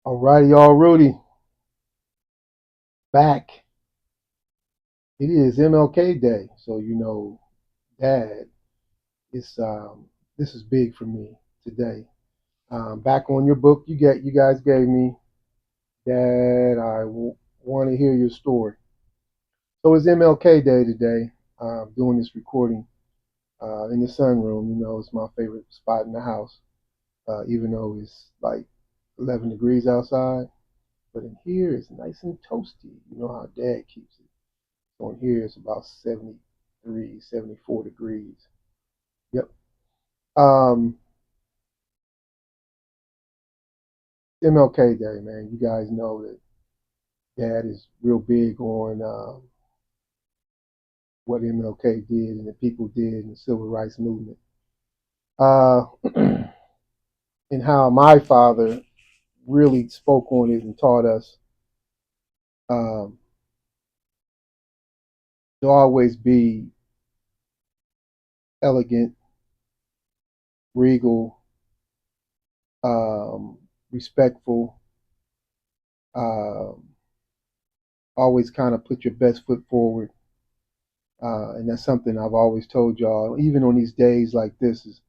All righty, y'all, Rudy, back. It is MLK Day, so Dad, it's this is big for me today. Back on your book, you guys gave me, Dad. Want to hear your story. So it's MLK Day today. Doing this recording in the sunroom. It's my favorite spot in the house, even though it's like 11 degrees outside. But in here, it's nice and toasty. You know how Dad keeps it. On here it's about 73, 74 degrees. Yep. Um, MLK Day, man. You guys know that Dad is real big on what MLK did and the people did in the civil rights movement. Uh, and how my father really spoke on it and taught us um, to always be elegant, regal, um, respectful, um, always kind of put your best foot forward. And that's something I've always told y'all, even on these days like this, is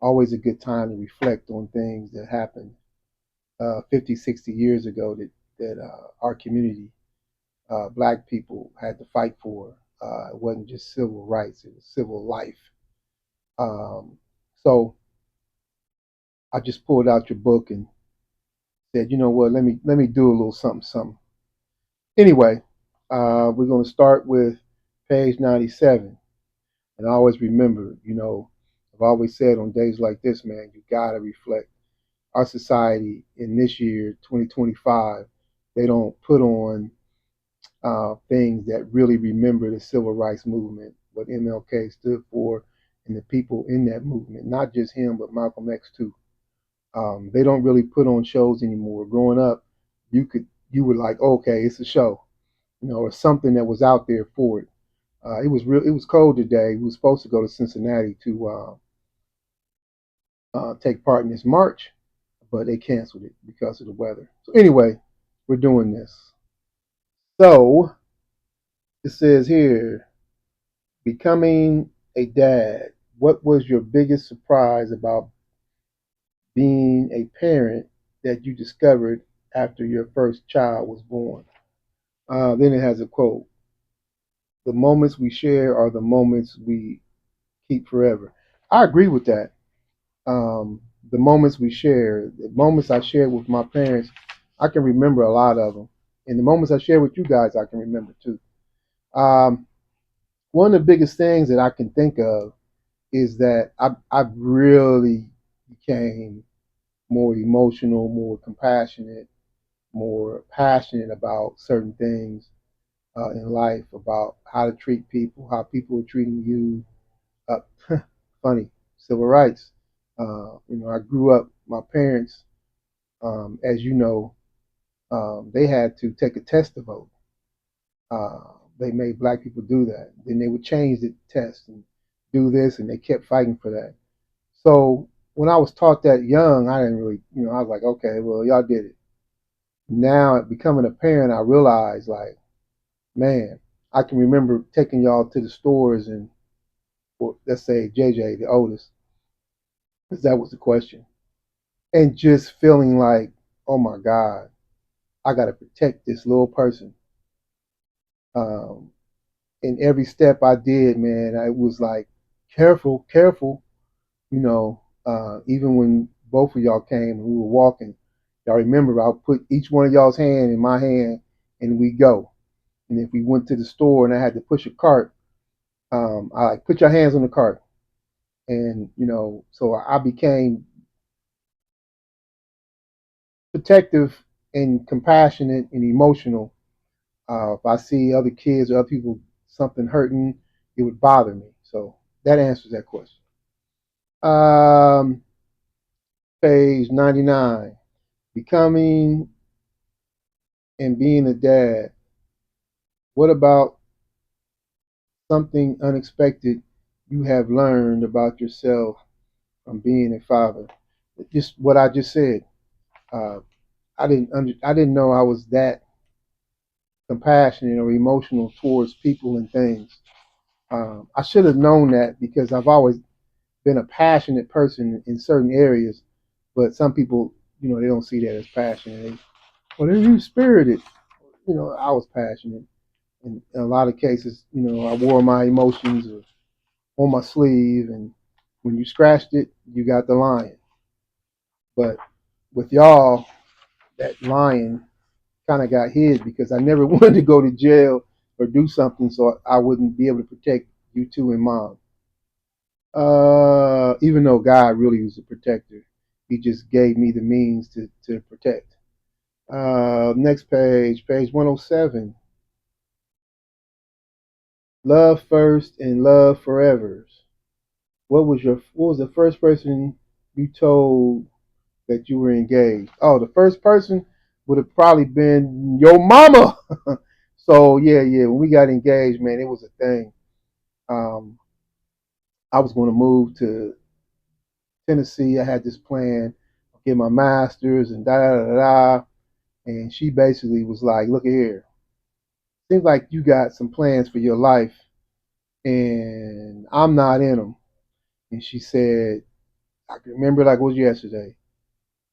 always a good time to reflect on things that happened 50, 60 years ago that our community, black people, had to fight for. It wasn't just civil rights, it was civil life. Um, so I just pulled out your book and said, you know what, let me do a little something, something. Anyway, we're going to start with page 97. And I always remember, I've always said on days like this, man, you got to reflect. Our society in this year, 2025, they don't put on things that really remember the civil rights movement, what MLK stood for, and the people in that movement, not just him, but Malcolm X too. They don't really put on shows anymore. Growing up, you were like, okay, it's a show, or something that was out there for it. It was real. It was cold today. We were supposed to go to Cincinnati to take part in this march, but they canceled it because of the weather. So anyway, we're doing this. So it says here, becoming a dad. What was your biggest surprise about being a parent that you discovered after your first child was born? Then it has a quote: "The moments we share are the moments we keep forever." I agree with that. The moments we share, the moments I shared with my parents, I can remember a lot of them. And the moments I share with you guys, I can remember too. Um, One of the biggest things that I can think of is that I really became more emotional, more compassionate, more passionate about certain things in life, about how to treat people, how people are treating you. Funny, civil rights. I grew up, my parents, as you know, they had to take a test to vote. They made black people do that. Then they would change the test and do this, and they kept fighting for that. So when I was taught that young, I didn't really, I was like, okay, well, y'all did it. Now, becoming a parent, I realized, like, man, I can remember taking y'all to the stores and, well, let's say JJ, the oldest, because that was the question, and just feeling like, oh my God, I got to protect this little person. Um, in every step I did, man, I was like, careful, careful. Even when both of y'all came and we were walking, y'all remember I put each one of y'all's hand in my hand and we go. And if we went to the store and I had to push a cart, I like put your hands on the cart. And, so I became protective and compassionate and emotional. If I see other kids or other people something hurting, it would bother me. So that answers that question. Um, Page 99. Becoming and being a dad. What about something unexpected you have learned about yourself from being a father? Just what I just said. Uh, I didn't know I was that compassionate or emotional towards people and things. I should have known that because I've always been a passionate person in certain areas, but some people, they don't see that as passion. Well, they're you spirited. I was passionate. In a lot of cases, I wore my emotions on my sleeve, and when you scratched it, you got the lion. But with y'all, that lion kind of got hid because I never wanted to go to jail or do something so I wouldn't be able to protect you two and mom. Even though God really was a protector, He just gave me the means to protect. Next page, page 107. Love first and love forever. What was the first person you told that you were engaged? Oh, the first person would have probably been your mama. So yeah. When we got engaged, man, it was a thing. Um, I was going to move to Tennessee. I had this plan, get my master's and da da da da. And she basically was like, "Look here, seems like you got some plans for your life, and I'm not in them." And she said, "I can remember like it was yesterday.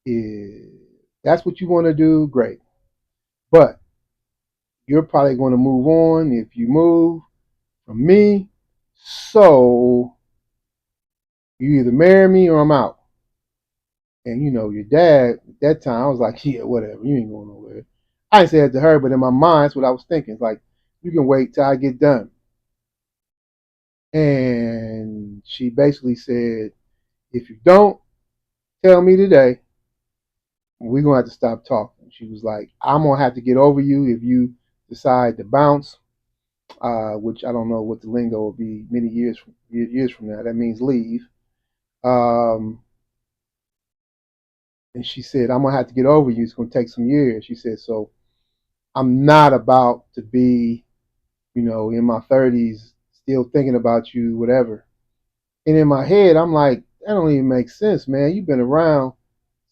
If that's what you want to do, great. But you're probably going to move on if you move from me. So you either marry me or I'm out." And your dad at that time, I was like, "Yeah, whatever. You ain't going nowhere." I didn't say that to her, but in my mind, that's what I was thinking. It's like, you can wait till I get done. And she basically said, "If you don't tell me today, we're going to have to stop talking." She was like, "I'm going to have to get over you if you decide to bounce," which I don't know what the lingo will be many years from now. That means leave. Um, and she said, "I'm going to have to get over you. It's going to take some years." She said, "So I'm not about to be, in my 30s, still thinking about you, whatever." And in my head, I'm like, that don't even make sense, man. You've been around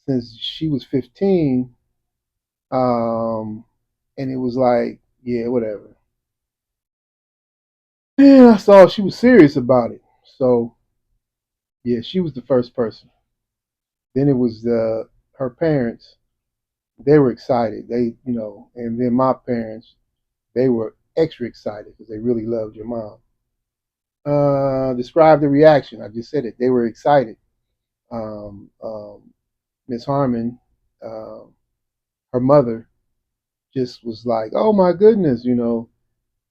since she was 15. Um, and it was like, yeah, whatever. And I saw she was serious about it. So, yeah, she was the first person. Then it was her parents. They were excited. And then my parents, they were extra excited because they really loved your mom. Describe the reaction. I just said it. They were excited. Um, um, Miss Harmon, uh, her mother, just was like, "Oh my goodness,"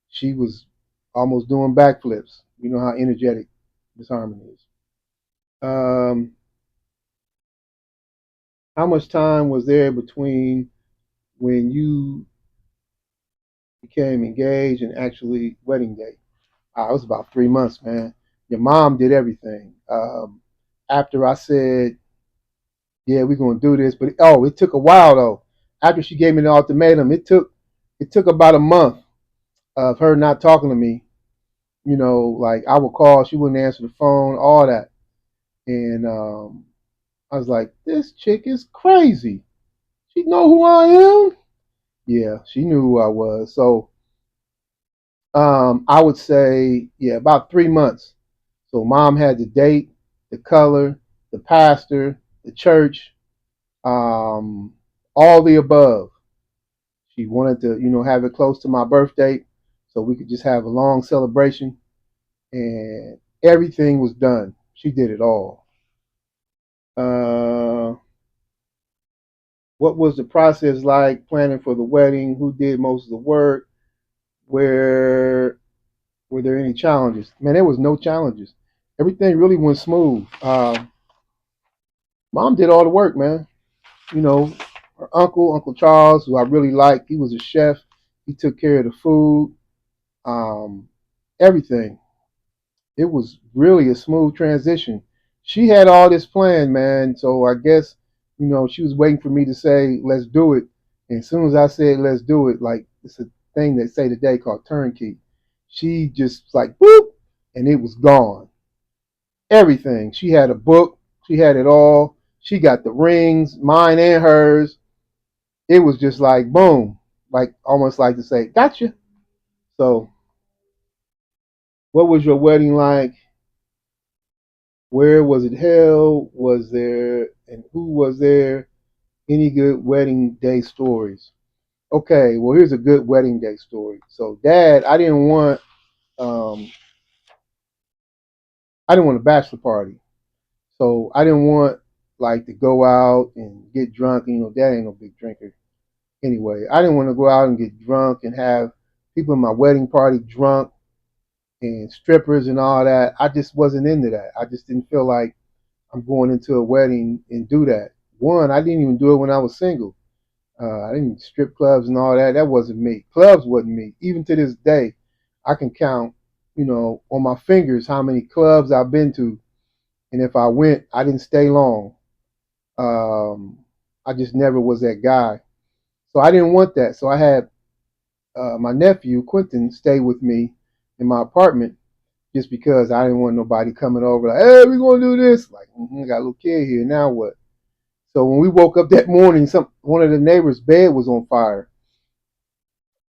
she was almost doing backflips. You know how energetic Miss Harmon is. Um, how much time was there between when you became engaged and actually wedding day? It was about 3 months, man. Your mom did everything. After I said, "Yeah, we're gonna do this," but it took a while though. After she gave me the ultimatum, it took about a month of her not talking to me. Like I would call, she wouldn't answer the phone, all that. And I was like, "This chick is crazy. She know who I am." Yeah, she knew who I was. So I would say, yeah, about 3 months. So mom had the date, the color, the pastor, the church, um, all the above. She wanted to, have it close to my birth date so we could just have a long celebration. And everything was done. She did it all. Uh, what was the process like planning for the wedding? Who did most of the work? Where were there any challenges? Man, there was no challenges. Everything really went smooth. Mom did all the work, man. You know, her Uncle Charles, who I really liked, he was a chef. He took care of the food, um, everything. It was really a smooth transition. She had all this planned, man. So I guess, she was waiting for me to say, "Let's do it." And as soon as I said, "Let's do it," like it's a thing they say today called turnkey. She just like, whoop, and it was gone. Everything. She had a book. She had it all. She got the rings, mine and hers. it was just like boom, like almost like to say, gotcha. So, what was your wedding like? Where was it held? Was there, and who was there? Any good wedding day stories? Okay, well, here's a good wedding day story. So, Dad, um, I didn't want a bachelor party. So I didn't want like to go out and get drunk. You know, Dad ain't no big drinker anyway. I didn't want to go out and get drunk and have people in my wedding party drunk and strippers and all that. I just wasn't into that. I just didn't feel like I'm going into a wedding and do that. One, I didn't even do it when I was single. I didn't strip clubs and all that. That wasn't me. Clubs wasn't me. Even to this day, I can count, on my fingers how many clubs I've been to. And if I went, I didn't stay long. Um, I just never was that guy. So I didn't want that. So I had my nephew, Quentin, stay with me in my apartment just because I didn't want nobody coming over like, hey, we're going to do this. Like, I got a little kid here. Now what? So when we woke up that morning, one of the neighbors' bed was on fire.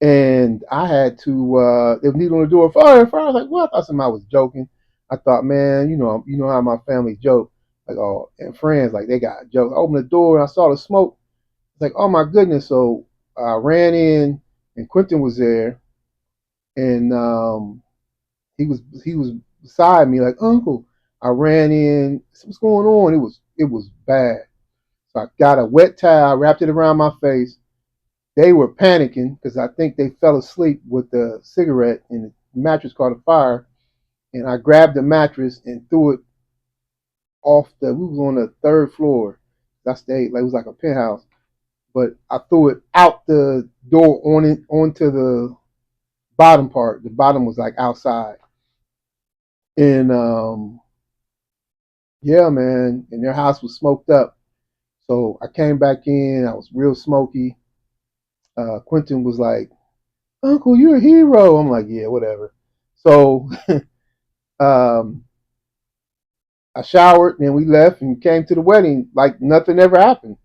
And I had to, they were kneeling on the door, fire, fire. I was like, what? I thought somebody was joking. I thought, man, you know how my family joke. Like, oh, and friends, like, they got jokes. I opened the door and I saw the smoke. It's like, oh my goodness. So I ran in and Quentin was there and he was beside me like, Uncle. I ran in, what's going on? It was bad. So I got a wet towel, wrapped it around my face. They were panicking because I think they fell asleep with the cigarette and the mattress caught a fire. And I grabbed the mattress and threw it we was on the third floor. I stayed, like, it was like a penthouse. But I threw it out the door onto the bottom part. The bottom was like outside. And yeah, man, and their house was smoked up. So I came back in. I was real smoky. Quentin was like, "Uncle, you're a hero." I'm like, "Yeah, whatever." So um, I showered and we left and came to the wedding like nothing ever happened.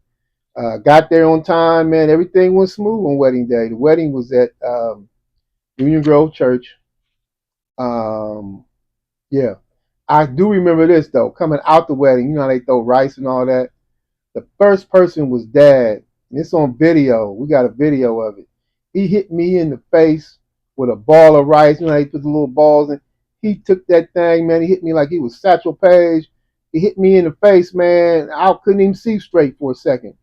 Got there on time, man. Everything went smooth on wedding day. The wedding was at Union Grove Church. Um, yeah, I do remember this though. Coming out the wedding, you know how they throw rice and all that. The first person was Dad. And it's on video. We got a video of it. He hit me in the face with a ball of rice. You know how he put the little balls in. He took that thing, man. He hit me like he was Satchel Paige. He hit me in the face, man. I couldn't even see straight for a second.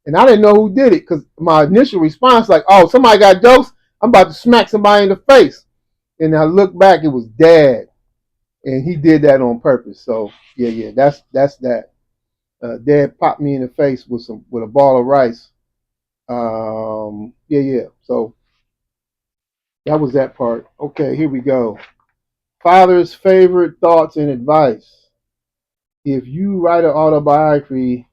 And I didn't know who did it because my initial response, like, oh, somebody got jokes. I'm about to smack somebody in the face. And I looked back, it was Dad. And he did that on purpose. So yeah, that's that. Dad popped me in the face with a ball of rice. Yeah. So that was that part. Okay, here we go. Father's favorite thoughts and advice. If you write an autobiography,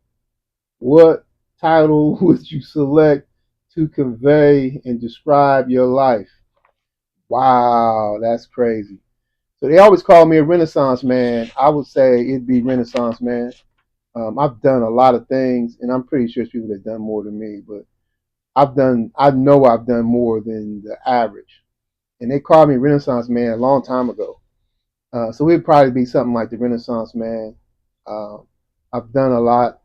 what title would you select to convey and describe your life? Wow, that's crazy. So they always call me a Renaissance man. I would say it'd be Renaissance man. I've done a lot of things, and I'm pretty sure there's people that have done more than me, but I know I've done more than the average. And they called me Renaissance man a long time ago. So it'd probably be something like the Renaissance man. Uh, I've done a lot,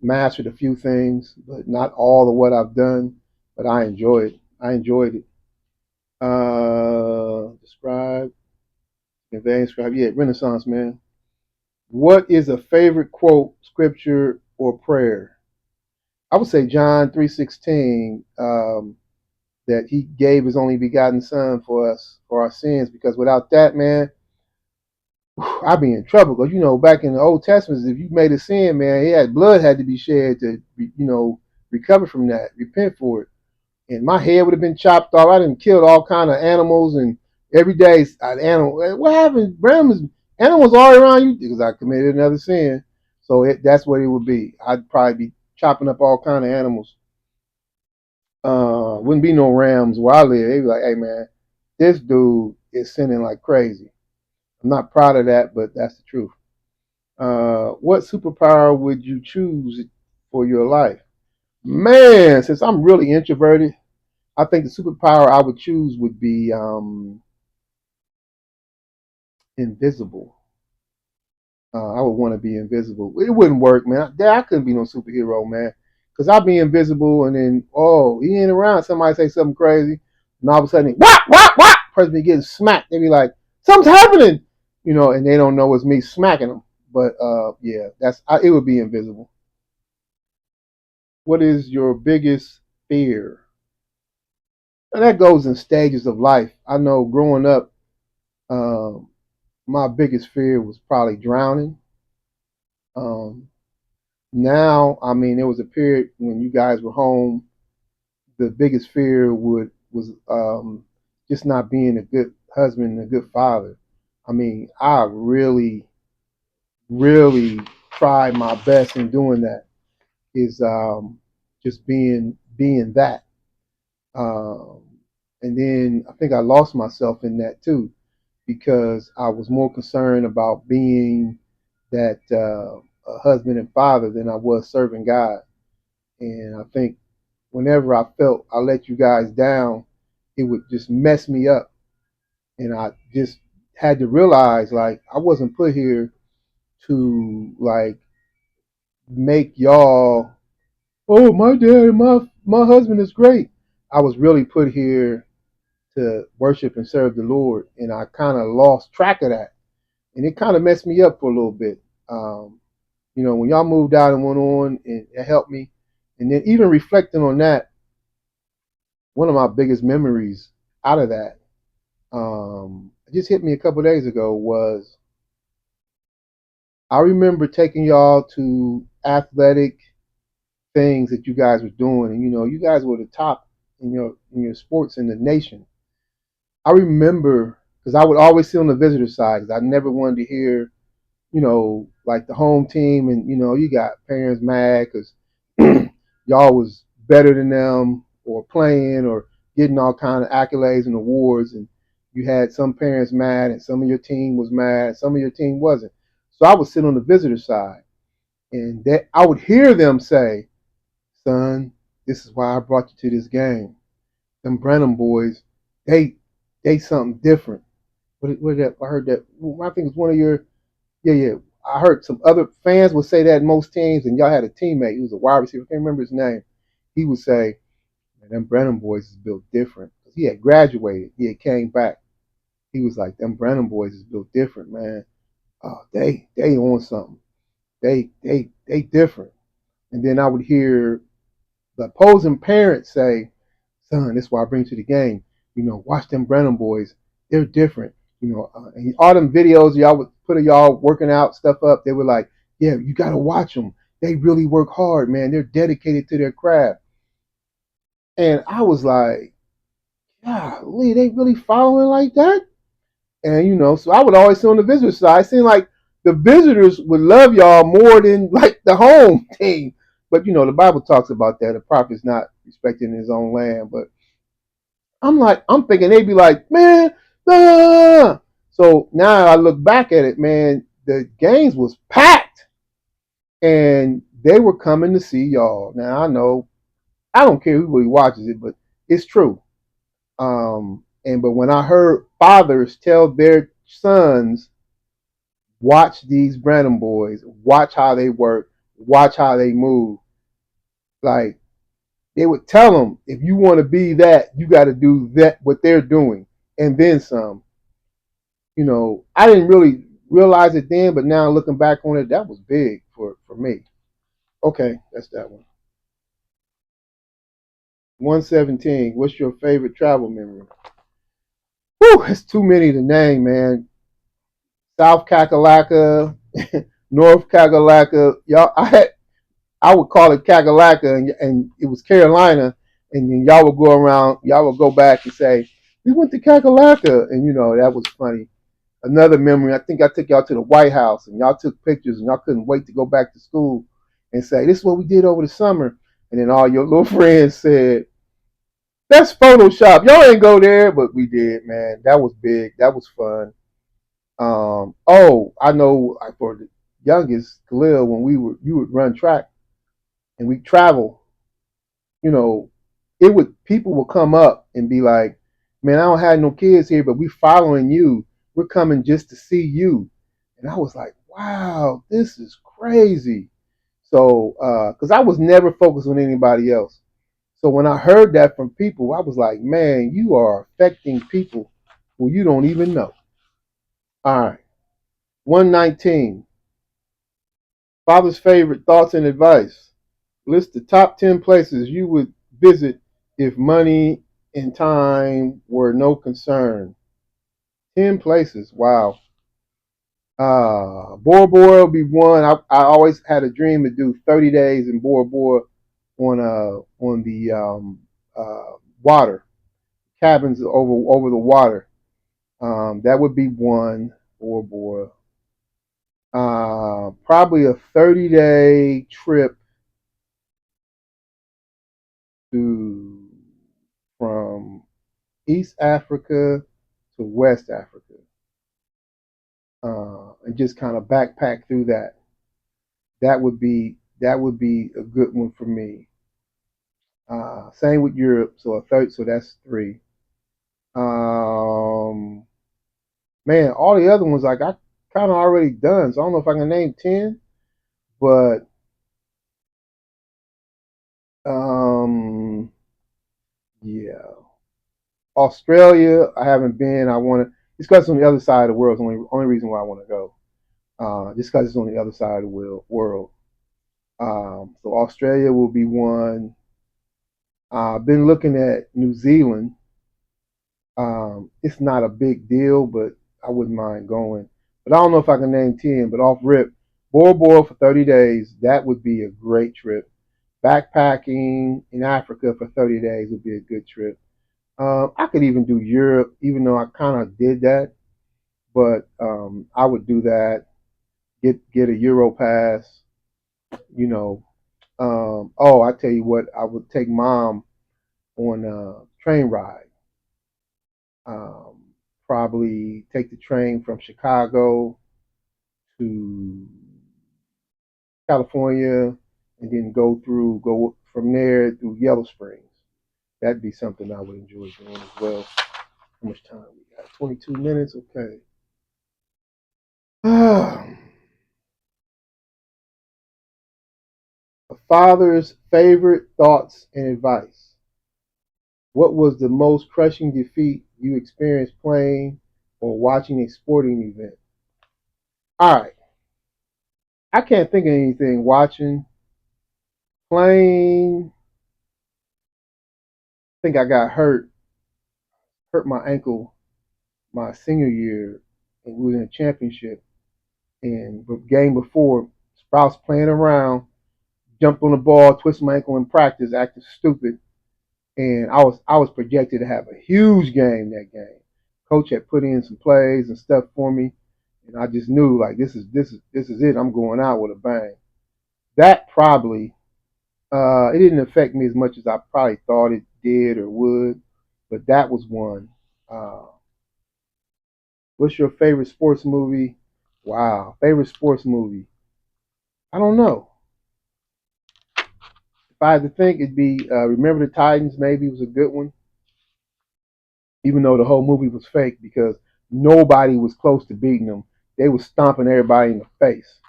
mastered a few things, but not all of what I've done. But I enjoy it. I enjoyed it. Describe, convey, describe. Yeah, Renaissance man. What is a favorite quote, scripture, or prayer? I would say John 3:16. That he gave his only begotten son for us for our sins, because without that, man, I'd be in trouble. Because back in the Old Testament, if you made a sin, man, blood had to be shed to recover from that, repent for it. And my head would have been chopped off. I done killed all kind of animals, and every day an animal. What happened? Animals all around you because I committed another sin. So that's what it would be. I'd probably be chopping up all kind of animals. Wouldn't be no Rams where I live. They'd be like, hey man, this dude is sinning like crazy. I'm not proud of that, but that's the truth. What superpower would you choose for your life? Man, since I'm really introverted, I think the superpower I would choose would be invisible. I would want to be invisible. It wouldn't work, man. I couldn't be no superhero, man. Cause I'd be invisible, and then he ain't around. Somebody say something crazy, and all of a sudden, whop, person be getting smacked. They be like, something's happening, and they don't know it's me smacking them. But yeah, it would be invisible. What is your biggest fear? And that goes in stages of life. I know growing up, um, my biggest fear was probably drowning. Um, Now, I mean, there was a period when you guys were home. The biggest fear would was just not being a good husband and a good father. I mean, I really, really tried my best in doing that. Is just being that. Um, and then I think I lost myself in that too because I was more concerned about being that a husband and father than I was serving God. And I think whenever I felt I let you guys down, it would just mess me up. And I just had to realize like I wasn't put here to like make y'all, oh my dad, my husband is great. I was really put here to worship and serve the Lord, and I kind of lost track of that, and it kind of messed me up for a little bit. Um, when y'all moved out and went on, and it helped me, and then even reflecting on that, one of my biggest memories out of that it just hit me a couple of days ago was I remember taking y'all to athletic things that you guys were doing, and you guys were the top in your sports in the nation. I remember because I would always sit on the visitor side because I never wanted to hear like the home team, and you got parents mad because y'all was better than them or playing or getting all kind of accolades and awards, and you had some parents mad, and some of your team was mad, some of your team wasn't. So I would sit on the visitor side, and that I would hear them say, "Son, this is why I brought you to this game. Them Brenham boys, they they something different." What that? I heard that. I think it's one of your. Yeah, yeah. I heard some other fans would say that in most teams, and y'all had a teammate who was a wide receiver. I can't remember his name. He would say, "Man, them Brenham boys is built different." He had graduated. He had came back. He was like, "Them Brenham boys is built different, man. Oh, they on something. They different." And then I would hear the opposing parents say, "Son, this is why I bring you to the game. Watch them Brenham boys. They're different. And all them videos y'all would put of y'all working out stuff up. They were like, yeah, you got to watch them. They really work hard, man. They're dedicated to their craft." And I was like, golly, they really following like that? And so I would always sit on the visitor side. It seemed like the visitors would love y'all more than like the home team. But the Bible talks about that. A prophet's not respecting his own land. But I'm thinking they'd be like, man, ah. So now I look back at it, man, the games was packed and they were coming to see y'all. Now I know I don't care who really watches it, but it's true. But when I heard fathers tell their sons, watch these Branham boys, watch how they work, watch how they move, like they would tell them, if you want to be that, you got to do that what they're doing, and then some. I didn't really realize it then, but now looking back on it, that was big for me. Okay, that's that one. 117. What's your favorite travel memory? Whew, it's too many to name, man. South Kakalaka, North Kakalaka. Y'all, I would call it Kakalaka, and it was Carolina, and then y'all would go around, y'all would go back and say, we went to Kakalaka, and that was funny. Another memory, I think I took y'all to the White House and y'all took pictures and y'all couldn't wait to go back to school and say, this is what we did over the summer. And then all your little friends said, that's Photoshop. Y'all ain't go there, but we did, man. That was big. That was fun. I know for the youngest, Khalil, when you would run track and we travel. you know, it would people would come up and be like, "Man, I don't have no kids here, but we following you. We're coming just to see you." And I was like, "Wow, this is crazy." So, because I was never focused on anybody else. So when I heard that from people, I was like, "Man, you are affecting people who you don't even know." All right, 119. Father's favorite thoughts and advice. List the top 10 places you would visit if money and time were no concern. 10 places. Wow. Bora Bora would be one. I always had a dream to do 30 days in Bora Bora on the water cabins over the water. That would be one. Bora Bora. Probably a 30-day trip to from East Africa to West Africa, and just kind of backpack through that. That would be a good one for me. Same with Europe, so a third, so that's three. Um, Man, all the other ones like I kind of already done, so I don't know if I can name 10, but um, yeah, Australia I haven't been. I want to. It's because it's on the other side of the world. It's the only reason why I want to go. Just because it's on the other side of the world. So Australia will be one. I've been looking at New Zealand. It's not a big deal, but I wouldn't mind going. But I don't know if I can name 10. But off rip, Bora Bora for 30 days. That would be a great trip. Backpacking in Africa for 30 days would be a good trip. I could even do Europe, even though I kind of did that. But I would do that. Get a Euro pass. You know. Oh, I tell you what, I would take mom on a train ride. Um, Probably take the train from Chicago to California, and then go from there through Yellow Springs. That'd be something I would enjoy doing as well. How much time we got? 22 minutes. Okay. A father's favorite thoughts and advice. What was the most crushing defeat you experienced playing or watching a sporting event? All right. I can't think of anything watching. Playing, I think I got hurt my ankle my senior year, and we were in a championship. And the game before, Sprouts playing around, jumped on the ball, twisted my ankle in practice, acting stupid, and I was projected to have a huge game that game. Coach had put in some plays and stuff for me, and I just knew like this is it. I'm going out with a bang. That probably it didn't affect me as much as I probably thought it did or would, but that was one. Uh, what's your favorite sports movie? Wow, favorite sports movie. I don't know. If I had to think, it'd be Remember the Titans. Maybe was a good one, even though the whole movie was fake because nobody was close to beating them. They was stomping everybody in the face.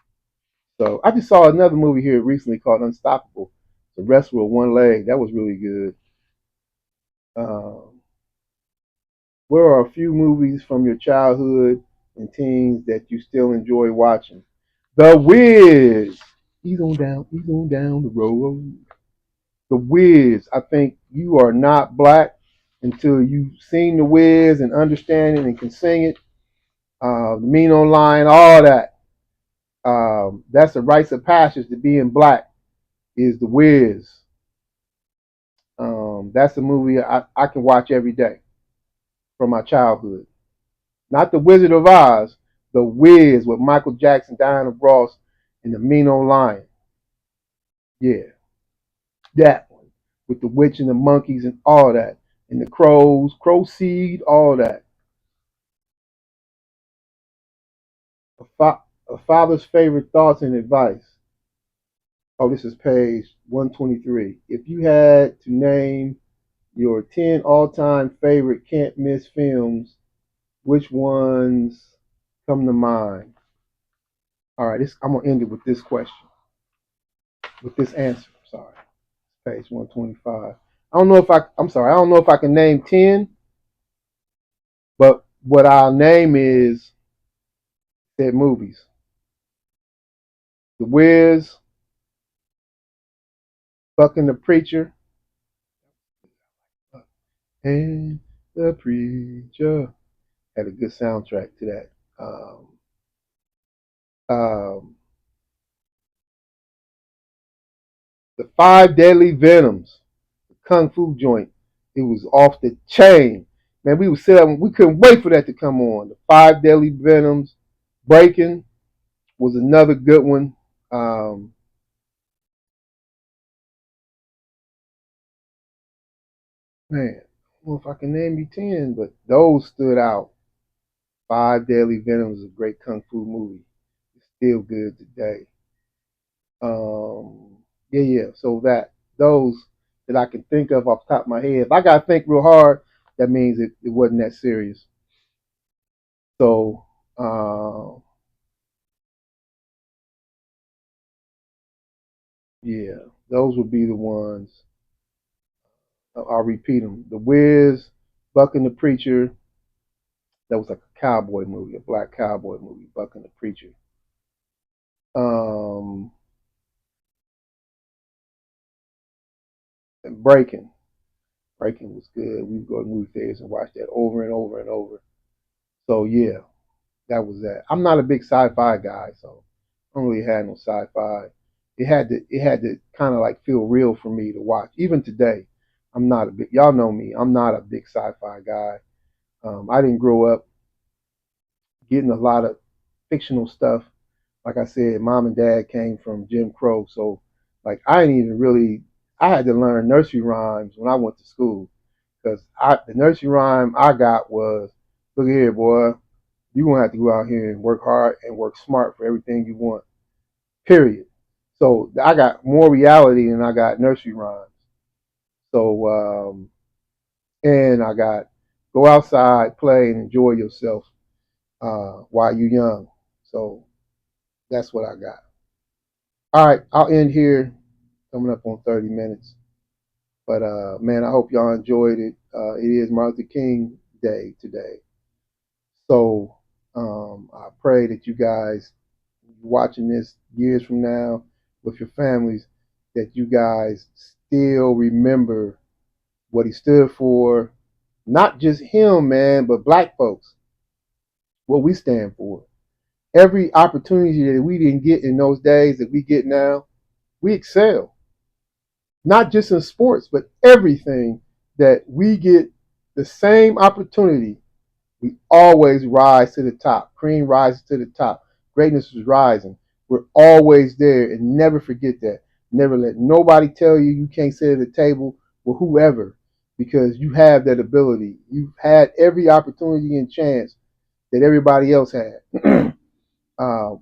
So I just saw another movie here recently called Unstoppable. The wrestler with one leg. That was really good. Um, where are a few movies from your childhood and teens that you still enjoy watching? The Wiz. He's on down the road. The Wiz. I think you are not black until you've seen The Wiz and understand it and can sing it. The Mean Online, all that. That's the rites of passage to being black is The Wiz. That's a movie I can watch every day from my childhood. Not The Wizard of Oz, The Wiz with Michael Jackson, Diana Ross, and the Mean Old Lion. Yeah, that one with the witch and the monkeys and all that, and the crows, crow seed, all that. A, fa- a father's favorite thoughts and advice. Oh, this is page 123. If you had to name your 10 all-time favorite can't miss films, which ones come to mind? All right, I'm gonna end it with this question, with this answer. Sorry, page 125. I'm sorry. I don't know if I can name 10, but what I'll name is said movies: The Wiz, Bucking the Preacher, and The Preacher. Had a good soundtrack to that. Um, the Five Deadly Venoms, the Kung Fu joint. It was off the chain. Man, we would sit up and we couldn't wait for that to come on. The Five Deadly Venoms, Breaking was another good one. Um, man, I don't know if I can name you 10, but those stood out. Five Deadly Venoms is a great Kung Fu movie. It's still good today. Yeah. So those that I can think of off the top of my head. If I gotta think real hard, that means it wasn't that serious. So yeah, those would be the ones. I'll repeat them. The Wiz, Buck and the Preacher. That was like a cowboy movie, a black cowboy movie. Buck and the Preacher. Um, and Breaking. Breaking was good. We would go to movie theaters and watch that over and over and over. So yeah, that was that. I'm not a big sci-fi guy, so I don't really have no sci-fi. It had to kind of like feel real for me to watch. Even today, I'm not a big. Y'all know me. I'm not a big sci-fi guy. I didn't grow up getting a lot of fictional stuff. Like I said, mom and dad came from Jim Crow, so like I didn't even really. I had to learn nursery rhymes when I went to school because the nursery rhyme I got was, "Look here, boy, you're gonna have to go out here and work hard and work smart for everything you want. Period." So I got more reality than I got nursery rhymes. So and I got go outside, play, and enjoy yourself while you're young. So that's what I got. All right, I'll end here. Coming up on 30 minutes. But man, I hope y'all enjoyed it. It is Martin Luther King Day today. So I pray that you guys watching this years from now with your families, that you guys still remember what he stood for. Not just him, man, but black folks, what we stand for. Every opportunity that we didn't get in those days that we get now, we excel. Not just in sports, but everything that we get the same opportunity. We always rise to the top. Cream rises to the top. Greatness is rising. We're always there, and never forget that. Never let nobody tell you you can't sit at a table with whoever, because you have that ability. You've had every opportunity and chance that everybody else had.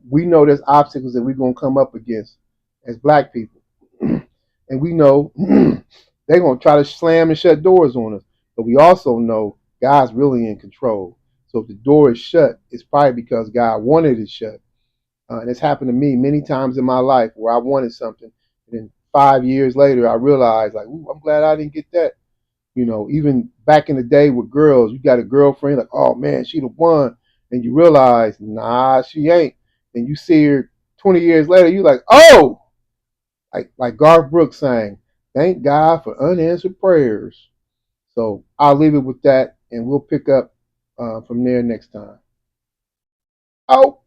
We know there's obstacles that we're going to come up against as black people. And we know they're going to try to slam and shut doors on us. But we also know God's really in control. So if the door is shut, it's probably because God wanted it shut. And it's happened to me many times in my life where I wanted something. And then 5 years later, I realized, like, ooh, I'm glad I didn't get that. You know, even back in the day with girls, you got a girlfriend, like, oh man, she the one. And you realize, nah, she ain't. And you see her 20 years later, you're like, oh, like Garth Brooks saying, thank God for unanswered prayers. So I'll leave it with that, and we'll pick up from there next time. Oh.